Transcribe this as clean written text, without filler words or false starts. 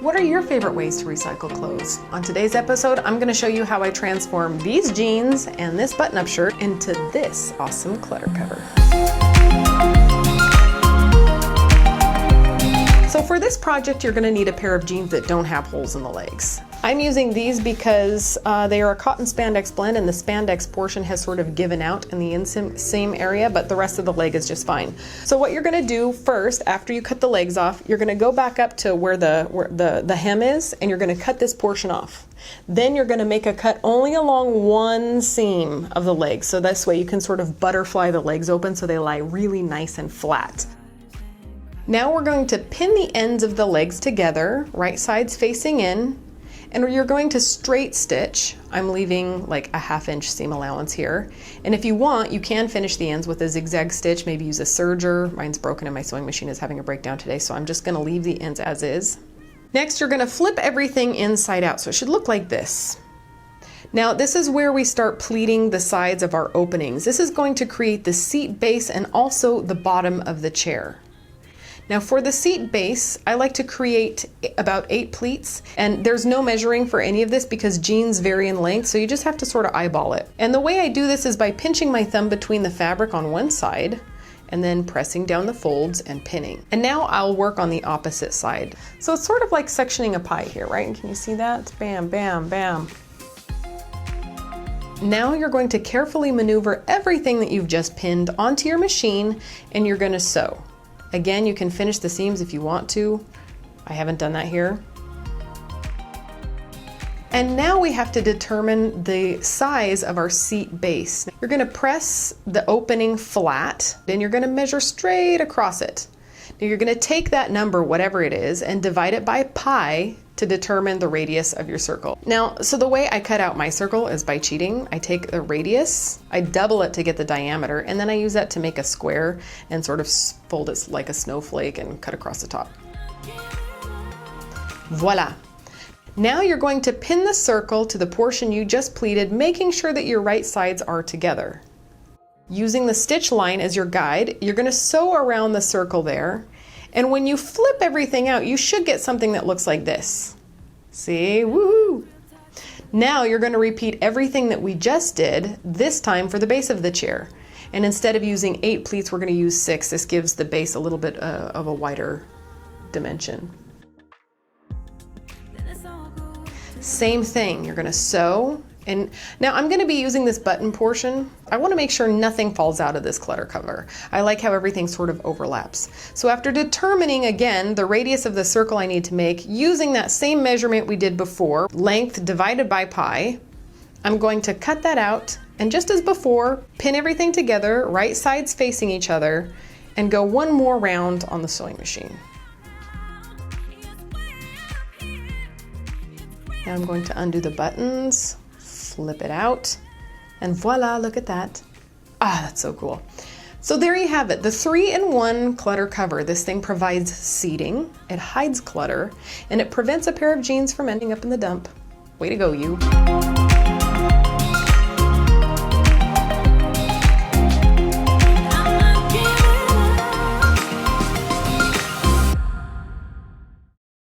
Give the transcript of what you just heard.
What are your favorite ways to recycle clothes? On today's episode, I'm going to show you how I transform these jeans and this button-up shirt into this awesome clutter cover. So for this project, you're going to need a pair of jeans that don't have holes in the legs. I'm using these because they are a cotton spandex blend, and the spandex portion has sort of given out in the inseam area, but the rest of the leg is just fine. So what you're going to do first, after you cut the legs off, you're going to go back up to where the hem is, and you're going to cut this portion off. Then you're going to make a cut only along one seam of the leg, so this way you can sort of butterfly the legs open so they lie really nice and flat. Now we're going to pin the ends of the legs together, right sides facing in, and you're going to straight stitch. I'm leaving like a 1/2 inch seam allowance here. And if you want, you can finish the ends with a zigzag stitch, maybe use a serger. Mine's broken and my sewing machine is having a breakdown today, so I'm just gonna leave the ends as is. Next, you're gonna flip everything inside out, so it should look like this. Now, this is where we start pleating the sides of our openings. This is going to create the seat base and also the bottom of the chair. Now for the seat base, I like to create about 8 pleats, and there's no measuring for any of this because jeans vary in length, so you just have to sort of eyeball it. And the way I do this is by pinching my thumb between the fabric on one side and then pressing down the folds and pinning. And now I'll work on the opposite side. So it's sort of like sectioning a pie here, right? Can you see that? Bam, bam, bam. Now you're going to carefully maneuver everything that you've just pinned onto your machine, and you're going to sew. Again, you can finish the seams if you want to. I haven't done that here. And now we have to determine the size of our seat base. You're going to press the opening flat, then you're going to measure straight across it. Now you're going to take that number, whatever it is, and divide it by pi to determine the radius of your circle. Now, so the way I cut out my circle is by cheating. I take the radius, I double it to get the diameter, and then I use that to make a square and sort of fold it like a snowflake and cut across the top. Voila. Now you're going to pin the circle to the portion you just pleated, making sure that your right sides are together. Using the stitch line as your guide, you're going to sew around the circle there. And when you flip everything out, you should get something that looks like this. See? Woohoo! Now you're going to repeat everything that we just did, this time for the base of the chair. And instead of using 8 pleats, we're going to use 6. This gives the base a little bit of a wider dimension. Same thing, you're going to sew. And now I'm going to be using this button portion. I want to make sure nothing falls out of this clutter cover. I like how everything sort of overlaps. So after determining again the radius of the circle I need to make, using that same measurement we did before, length divided by pi, I'm going to cut that out, and just as before, pin everything together, right sides facing each other, and go one more round on the sewing machine. Now I'm going to undo the buttons, flip it out, and voila, look at that. Ah, that's so cool. So there you have it, the 3-in-1 clutter cover. This thing provides seating, it hides clutter, and it prevents a pair of jeans from ending up in the dump. Way to go, you.